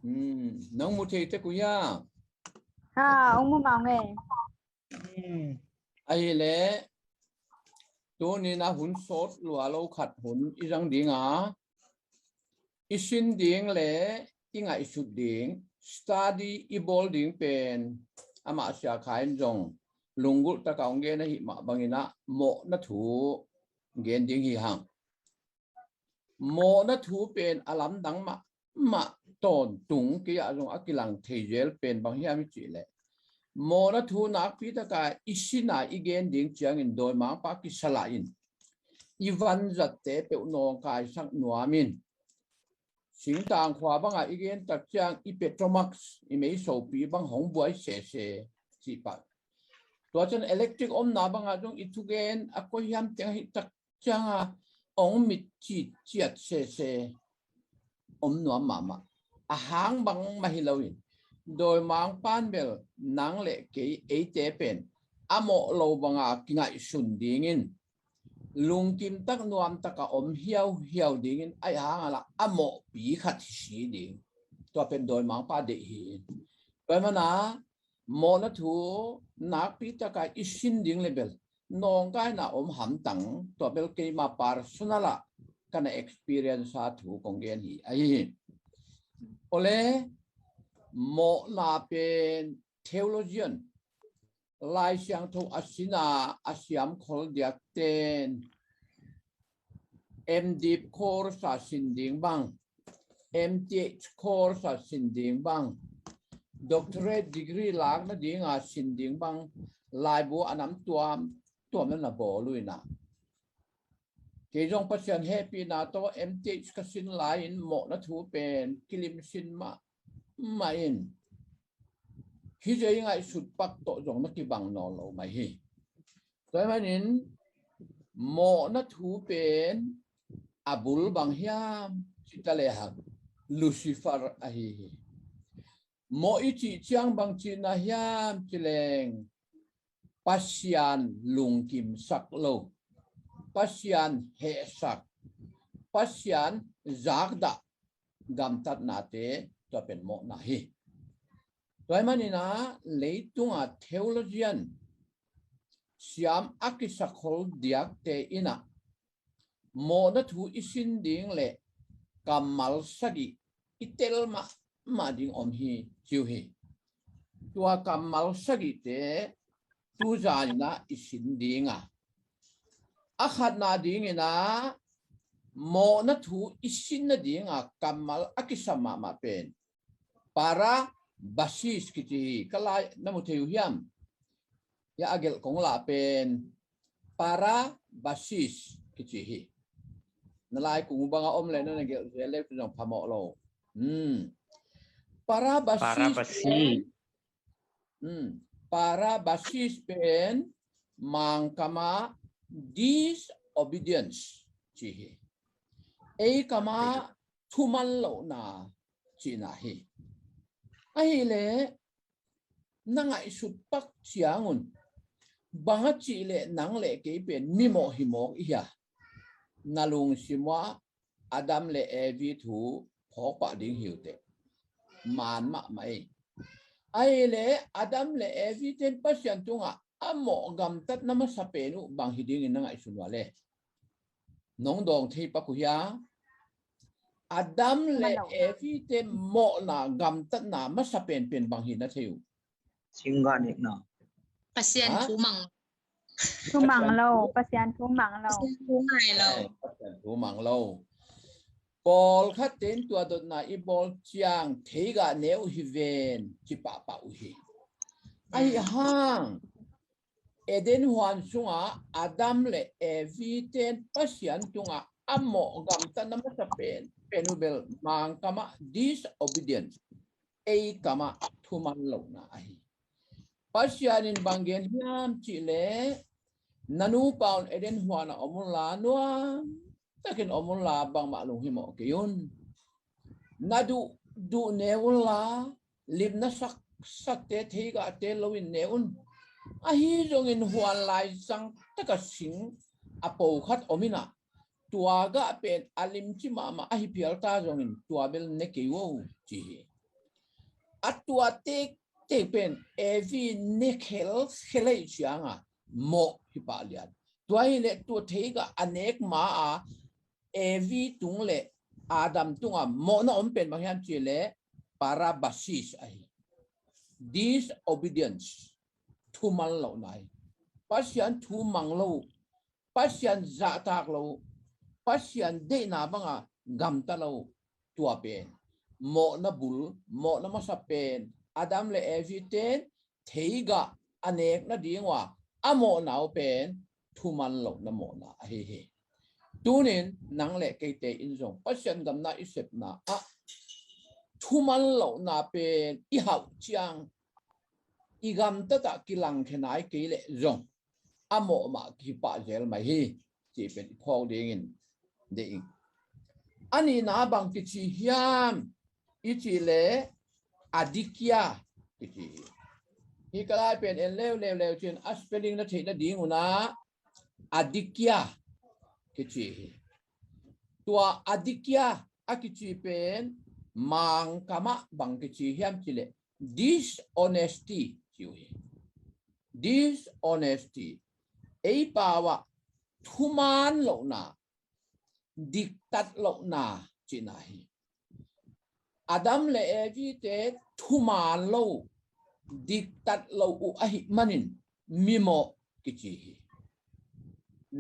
nông một thế của ya ông mua màu nghề ai lẽ tôi nên là hun sốt lúa lâu khát hun irang đi ngã isin điên lẽ ingh sụt điên study ibol điên pen ama sia khai rong lungul ta kaung gen hi ma bangina mo na thu gen ding hi hang mo na thu pen alam dang ma ton tung ki a rong akilang thejel pen bang hiam chi le mo na thu nak pi ta ka isina igen ding chiang in doi ma pa ki sala in ivan zat te pe no kai sang nuamin sing tang khwa banga igen tak chiang I petromax I mei so pi bang hong buai se chi paตัวจน electric นาบางอาจงอิทุเกนอากอยามเตียงหิตักจังมิดจีเจียดเซหนัวมาหางบางมาฮิลวินโดยมังปานเบลนังเล็กเอเจเป็นโมโลบางอากิงไอสุนดิ่งินลุงกิมตักนวมตักเหี่ยวดิ่งินไอหางอะไรโมปีขัดสีดิ่งตัวเป็นโดยมังปาเดีหินไปมานะโมนัทูนักพิจารณาอิสินดิ่งเลเบลน้องกายน่ะหำตังตัวเบลเกมาปาร์สุนัละกัน experience สาธุกงเกนฮีไอ้โอเลโมนาเป็น theologian ลายเสียงทุกอาศินาอาศิมคอลเดียเตนMDiv คอร์สสินดิ่งบัง MTH คอร์สสินดิ่งบังDoctorate degree หลักนั่นดิ่งสินดิ่งบังลายบัวอันนั้นตัวมันน่ะบ่ลุยนะเกี่ยงปัจจัย happy นะตัว MTH ก็สินลายเหมาะนะถูเป็นกิลิมสินมาอินฮิจะยังไงสุดปักโตจงนักกีบังนอนเราไม่ฮิแต่มันอินเหมาะนะถูเป็นอับุลบังฮิามสิตาเลหักลูซิเฟอร์ฮิโมอิจิเชียงบางจีน่าฮยามจิเลงปัสยานลุงกิมสักโลปัสยานเฮสักปัสยานจากดะกำตัดนาเตตัวเป็นโมนาฮีตัวมันนี่นะเลยตุงเทโอโลจีนสยามอักษรคอลเดียกเตอินะโมนัทูอิสินดิ่งเล่กำมัลสกิอิเตลมาดิ่งฮีจิวฮีตัวกำมัลสกิเตตูจานินะอิสินดิ่งอาขัดนาดิ่งนะโมนัทูอิสินนาดิ่งกำมัลอักษรมาเป็นปาราบัสิสกิจิก็ลายน้ำมุทยุยามยาอเกลของลาเป็นปาราบัสิสกิจินั่นลายกุงบังเลยนั่นเกลเล็กน้องพามอโลปาราบัสิสpara basis pen mangkama disobedience cihi kama thuman lo na china hi ai le nangai sut pak chiangun banga chi le nang le ke pen mimo himo iya nalung simwa adam le evi thu phok pa ding hiute man ma mai ai le adam le evident pasyan tunga amo gam tat nama sapenu bang hiding in ngai sunwa le nong dong thei pa ku ya adam le evident mo na gam tat na ma sapen pen bang hi na theu singa nek na pasyan thu mang lâu pasyan thu mang lâu thu mang lâu Paul khát đến tua đột na i bol chiang thấy gà nếu hi ven chỉ bảo hi ai hang Eden hoàn sunga Adam le eviten pasyan tunga amo gam tan na masapen penubel mang kama disobedience kama thuman lo na ai pasyan in banggen hiam chi le nanu paun Eden huana omula nuam takin omon la bang malung himo kayun nadu du neun la lim na sak te thega te lowin neun ahi jong in huan lai sang taka sing apo khat omina tua ga pen alim chi mama ahi pial ta jong in tua bel ne kewo chi tua te pen every nickel khele chianga mo hipa lian tua le tua theiga anek ma a every tung le adam tunga mo na pen ma hiam chi le para basis ai disobedience thu mal lo nai pasian thu mang lo pasian za tak lo pasian de na banga gam ta lo tua pen mo na bul mo na masa pen adam le eviten theiga anek na dingwa amo nau pen thu man lo na mo na hi tunin nang le ke te in zong pasian gam na isep na a thu man lo na pen i hau chiang i gam ta ta kilang khenai ke le zong amo ma ki pa zel mai hi chi pen phol ding in de ing ani na bang ki chi hiam i chi le adikya ki chi hi kalai pen en lew chin a spelling na thei na ding una adikya ki chi tua adikya a ki chi pen mang kama bang ki chi hiam chi le dishonesty chi dishonesty ei pawa thuman lo na diktat lo na chinahi adam le evi te thuman lo diktat lo u ahi manin mimo kichi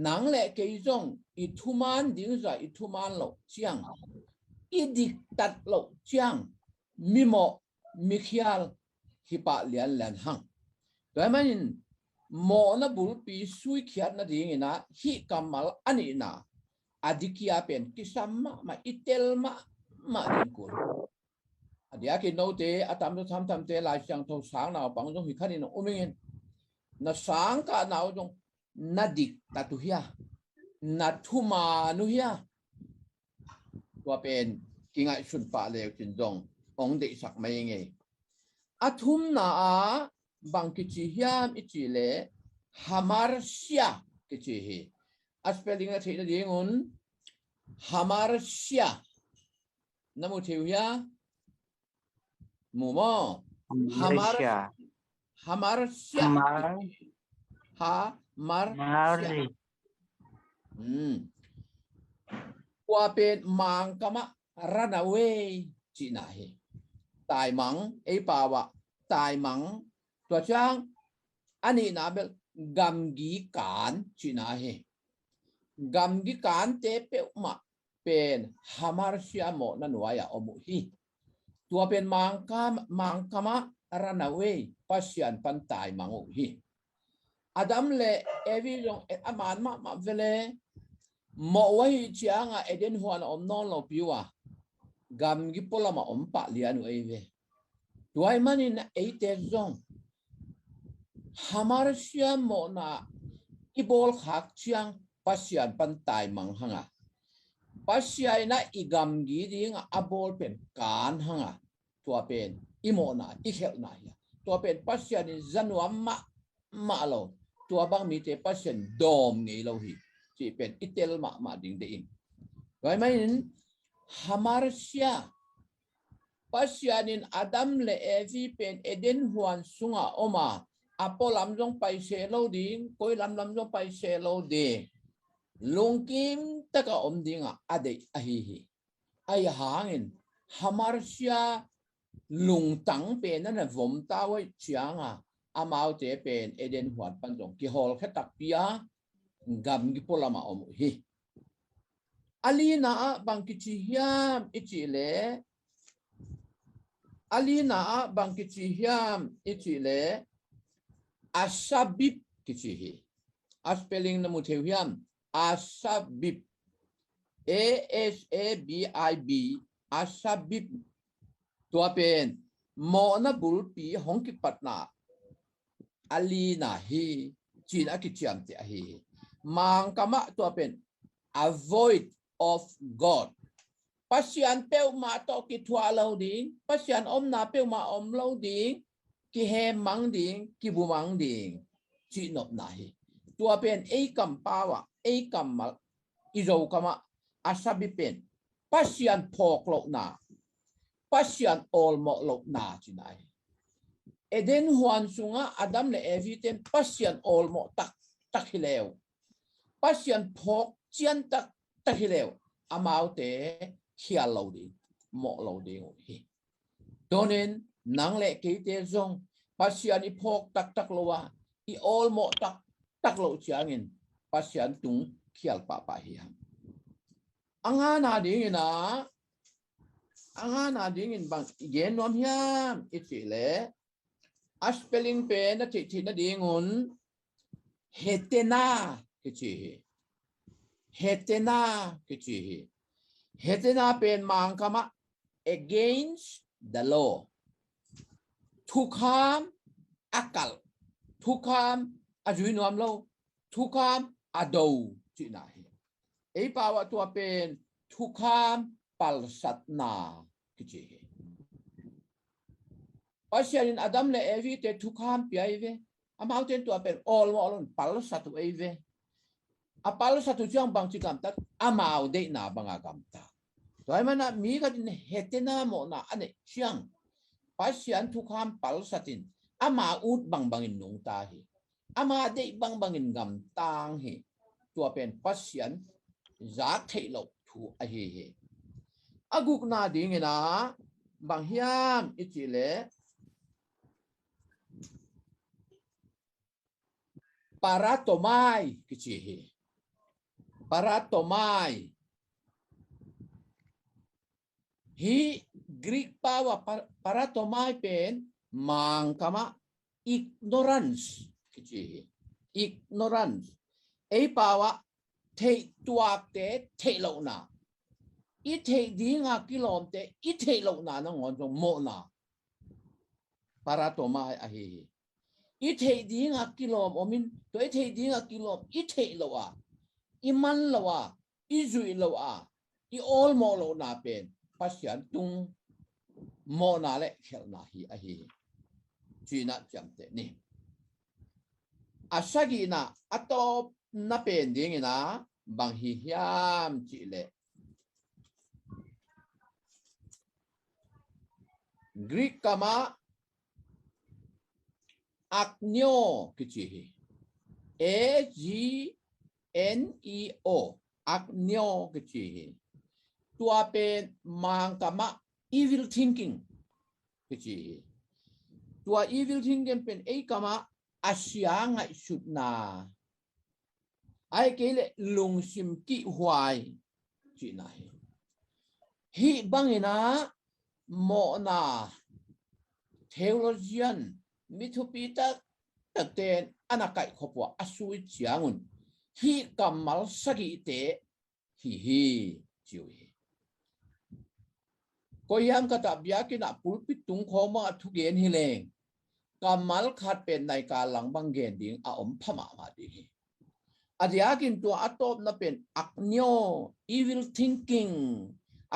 nang le ke zong I thuman ding za I thuman lo chiang I diktat lo chiang mimo mikhial hipa lian hang doi manin mo na bulpi sui khiat na ding ina hi kamal ani na adikya pen kisama ma itel ma dingkul adia ki no te atam to tham te lai chang tho sang naw pang jong hi khanin umingin na sang ka naw jong na dik tatu hia na thuma nu hia wa pen kingai sun pa le chin jong ong deihsak mai nge athum na a bang ki chi hiam I chi le hamarsia ki chi hi a spelling na thei na ding un hamarsia namu theu ya mu mo hamarsia hamarsia qua bên mang kama run away chị này tài mắng ấy bảo tài mắng tua trang anh ấy nói gam gi can chị này gam gi can te peuh ma pen hamarsia mo na nuaya omu hi tua pen mang kama run away pasian pan tài mắng hi adam le evi long aman ma vele mo wai chianga eden huan om non lo piwa gam gi pola ma om pa lianu eve tuai manin eite zong hamarsia mo na ibol khak chiang pasian pan tai mang hanga pasiai na igam gi ding abol pen kan hanga tua pen imo na ikhel na ya tua pen pasian in zanuam ma lo tua bang mi te pasian dom ngi lo hi chỉ pen itel ma ding de in vậy mai hamarsia pasianin adam le evi pen eden huan sunga oma apolam jong pai se lo ding koi lam jong pai se lo de lungkim taka om dinga ade ahihi ai hangin hamarsia lung tang pen na vom ta wai chianga amau te pen eden huan pan jong ki hol khatak pia gam gi polama om hi alina bang ki chi hiam ichi le alina bang ki chi hiam ichi le asabib ki chi hi a spelling na mu theu hiam asabib asabib asabib tua pen mo na bulpi hongki patna alina hi china ki chiam te hi mang kama tua pen avoid of God pasian peuh ma to ki thua lo ding pasian om na peuh ma om lo ding ki he mang ding ki bu mang ding chi nop na hi tua pen e kam pawa e kam mal i zo kama asabi pen pasian phok lo na pasian all mo lo na chinai eden huan sunga adam le eviten pasian all mo tak hileu pasian phok chian tak hileu amau te khia lo di mo lo di hi donen nang le ke te zong pasian i phok tak lowa i all mo tak lo chiangin pasian tung khial pa hi anga na ding in bang gen nom hiam ichile a spelling pen na chi na dingun hetena hetena pen mang kama against the law thukam akal thukam ajui nom lo thukam adou chi na hi ei pawa tua pen thukam palsatna kichi pasiarin adam le evi te thukam piaive amau ten tua pen all molon palsatu eve a palsatu chiang bang chikam tat amau de na banga kam ta toy mana mi ka din hetena mo na ane chiang pasian thukam palsatin ama ut bangin nung ta hi ama de bangin gam tang hi tua pen pasian za thailo thu a hi aguk na ding na bang hiam ichile paratomai kichi hi paratomai hi Greek power paratomai pen mang kama ignorance kichi hi ignorance ei power thei tuak te thei lo na i thei dinga kilom te i thei lo na na ngon jong mo na paratomai a hi i thei dinga kilom omin to i thei dinga kilom i thei lo a i man lo a i zui lo a i all mo lo na pen pasian tung mo na le khel na hi a hi china cham te ni asagi na atop na pen ding na bang hi hiam chi le Greek kama aknyo kichi hi AGNEO aknyo kichi hi tua pen mang kama evil thinking kichi hi tua evil thinking pen ei kama asia ngai sut na ai kele lung sim ki huai chi na hi bangina mo na theologian mithupita takten anakai khopwa asui chiangun hi kamal sagi te hihi chiwi koyam kata biakina pulpit tung khoma thugen hileng kamal khat pen nai ka lang banggen ding a om phama ma di adiakin to atop na pen aknyo evil thinking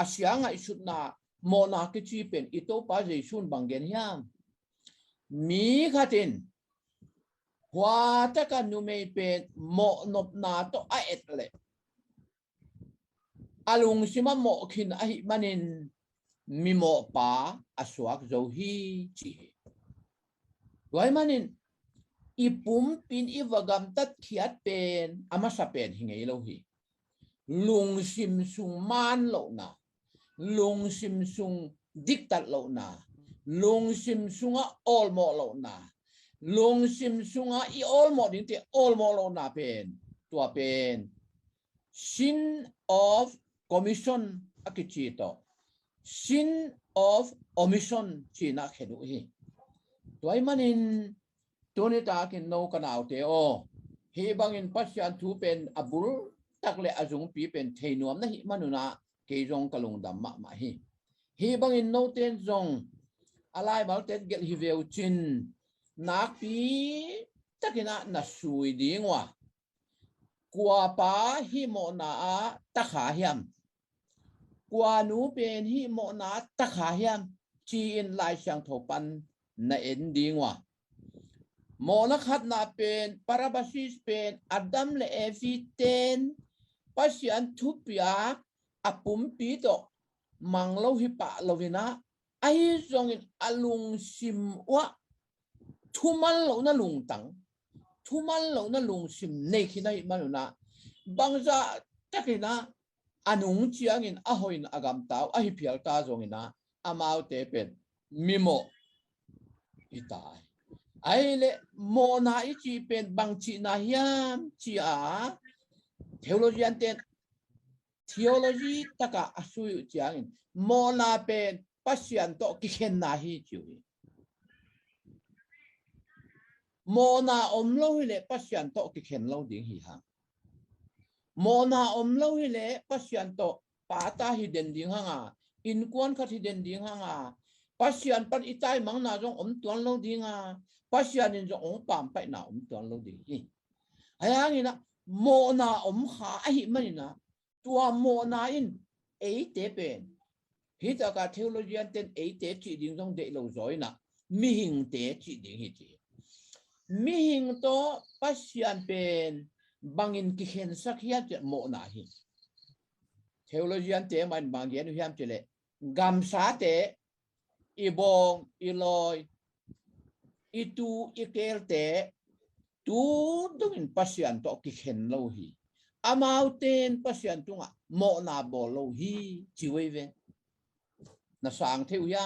asyanga isutna mona kichi pen ito pa jesun banggen hiam mi khatin hwa ta ka nume pen mo nop na to a etle alung sima mo khin a hi manin mi mo pa aswak zo hi chi wai manin ipum pin iwagam tat khiat pen ama sa pen hingei lo hi lung sim sung man lo na lung sim sung diktat lo na lung sim sunga all mo lo na lung sim sunga i all mo din te all mo lo na pen tua pen sin of commission akichito sin of omission china khedu hi toy manin toni ta kin no kanau te o hi bangin pasyan thu pen abul takle azung pi pen theinuam na hi manuna ke jong kalung dam ma hi bangin no ten jong alai bal ten gel hi veu chin nak pi takina na sui dingwa kwa pa hi mo na ta kha hiam kwa nu pen hi mo na ta kha hiam chi in lai sang thopan na endingwa mo na khat na pen parabasis pen adam le eviten pasian thupia apum pi to manglo hi pa lovina ai zong in alung sim wa thuman lo na lung tang thuman lo na lung sim nei khi nai manuna bangza takina anung chiang in ahoin agam tau ahi phial ta zong ina amau te pen mimo itai ai le mo na I chi pen bang chi na hiam chi a theology an ten theology taka asu chiang in mo na pen pasian to ki khen na hi chu mo na om lo le pasian to ki khen lo ding hi hang mo na om lo le pasian to pa ta hi den ding hanga in kwan khat hi den ding hanga pasian pan itai mang na jong om tuan lo ding a pasian in jong ong pam pai na om tuan lo ding hi ayang ina mo na om kha a hi manina tua mo na in ei te pen hi ta ka theology an ten ei te chi ding jong de lo zoi na mi hing te chi ding hi chi mi hing to pasian pen bangin ki khen sak hiat mo na hi theology an te man bang gen hiam chele gam sa te ibong iloi itu ikel te tu dungin pasian to ki khen lo hi amau ten pasian tunga mo na bo lo hi chiwe ve na sang theu ya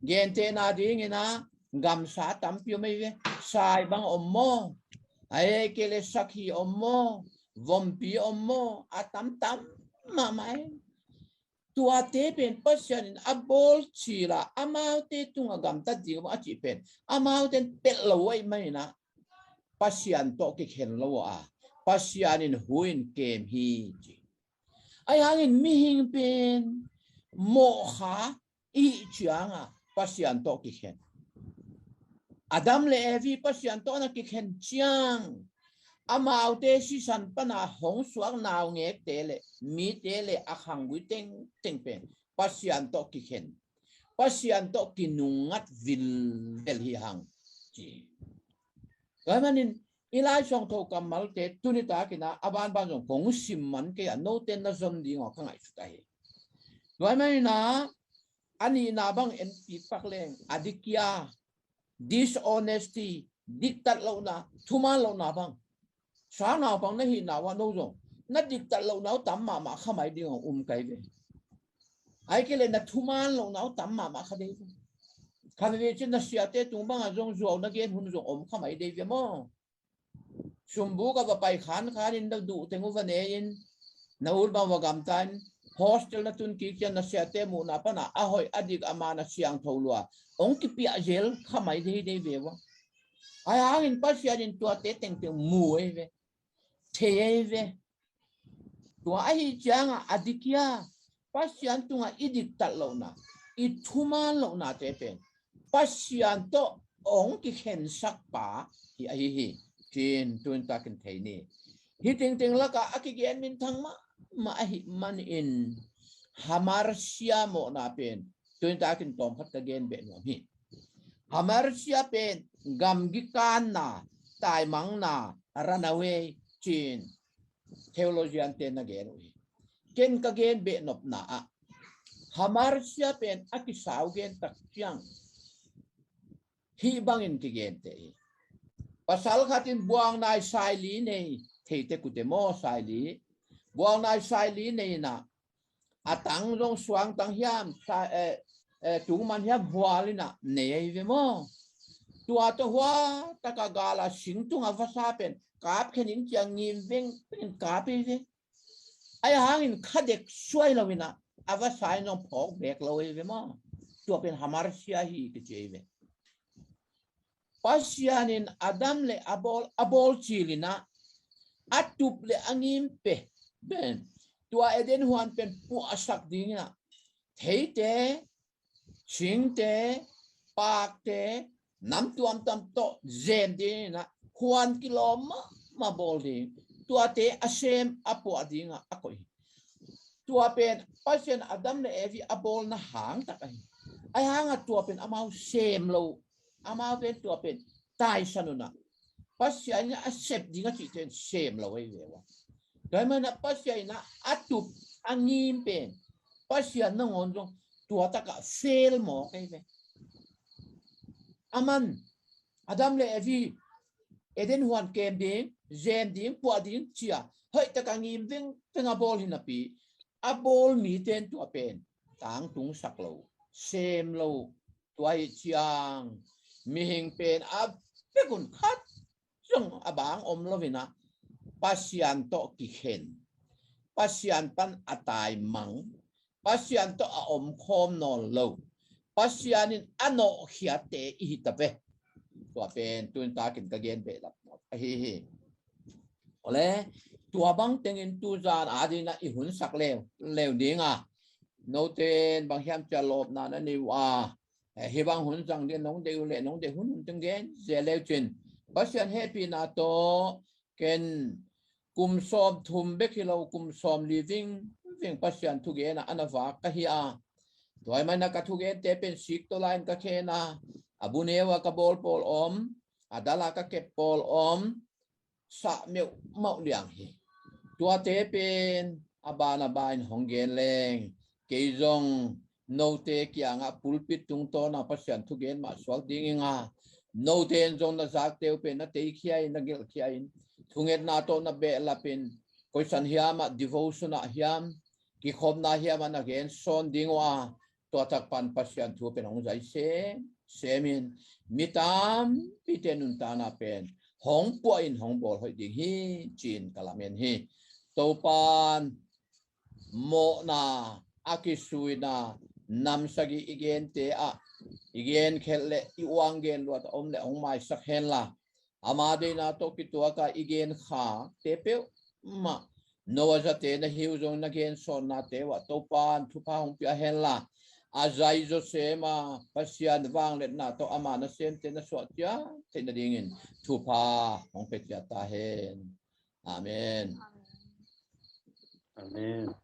gen te na ding ina gam sa tam pyo mai ve sai bang ommo ai kele sakhi ommo vompi ommo atam tam ma mai tua te pen pasian in abol chila amau te tunga gam ta ding ma chi pen amau ten pel lo wai mai na pasian to ki khen lo a pasian in huin kem hi chi ai hangin mi hing pen mo kha I chianga pasian to ki khen Adam le evi pasian to na ki khen chiang amau te si san pana hong suang naw nge tele mi tele akhang wi teng teng pen pasian to ki khen pasian to ki nungat vil vel hi hang chi gamanin ilai song tho kamal te tunita kina aban ban jong kong sim man ke no ten na zom ding o khangai chutai gamaina ani na bang mp pakleng adikia dishonesty diktat lo na thuma lo na bang sa na bang na hi na wa no jong na diktat lo na tam ma khamai ding kai ve ai ke le na thuma lo na tam ma khade khade ve chin na sia te tung bang a jong zo na gen hun jong om khamai de ve mo sumbu ka ba pai khan in da du tengu va ne in na ur ba wa gam tan hostel na tun ki chen na sia te mu na pa na a hoi adik ama na siang tholua ong ki pi a gel khamai de ve wa ai hang in pa sia in tua te teng teng mu e ve the e ve tua ai chang adikia pa sian tunga idik tat lo na I thuma lo na te pen pa sian to ong ki khen sak pa hi ai hi chin tun ta kan thei ni hi ting ting la ka akigen min thang ma hi man in hamar sia mo na pen tun ta kan tom khat ka gen be no hi hamar sia pen gam gi kan na tai mang na run away chin theology an ten na gen ui ken ka gen be nop na a hamar sia pen akisaw gen tak chiang hi bangin ki gen te pasal khatin buang nai sai li nei theite kute mo sai li buang nai sai li nei na atang rong suang tang hiam tung man hiam hualina nei ve mo tua to hua taka gala sing tung avasa pen kap khenin chiang ngim veng pen kap ve ai hangin khadek suai lawina avasa no phok bek lawi ve mo tua pen hamar sia hi ke cheve pasianin adam le abol chilina atup le angim pe ben tua eden huan pen pu asak dingina theite chingte pakte nam tuam tam to zen dina huan kiloma ma bol ding tua te asem apo adinga akoi tua pen pasien adam le evi abol na hang takai ai hanga tua pen amau sem lo amau pen tua pen tai sanuna pasian na acep dinga chi ten sem lo we wa dai mana pasian na atup angim pen pasian na ngon jong tua ta cả fail mỏ cái về aman Adam le evi eden huan kem ding zen ding po ding chia hoi ta ka ngim ding tenga bol hinapi a bol mi ten tu apen tang tung sak lo sem lo tuai chiang mi hing pen a pegun khat jong abang om lovina pasian to ki khen pasian pan atai mang pasian to a om khom non lo pasianin ano hiate I tape tua pen tun ta kin ka gen be la hihi ole tua bang tengin tu zan adina I hun sak lew dinga no ten bang hiam cha lop na na ni wa he bang hun sang de nong de le nong de hun teng gen ze lew chin pasian happy na to ken kum som thum be kilo kum som living ving pasian tu ge na anawa ka hi a toy mai na ka tu ge te pen sik to line ka khe na abunewa ka bol pol om adala ka ke pol om sa meu mau liang hi tua te pen abana bain honggen leng ke jong no te kya nga pulpit tung to na pasian tu gen ma swal ding nga no ten jong na zak te pen na te khiai na gel khiai thunget na to na be la pen koisan hiama devotion na hiam ki khom na hiama na gen son ding wa to tak pan pasian tu pen ong jai se semin mitam pitenun tana pen hong po in hong bol hoi ding hi chin kalamen hi topan Mawhna akisui na nam sagi igen te a igen khelle iwang gen lot om le ong mai sak hen la amade na to kitua ka igen kha te pe ma no za te na hiu jong na gen son na te wa topan thupa hong pia hen la azai zo sema pasian wang let na to ama na sem te na so tia te na dingin thupa hong pe tia ta hen amen Amen.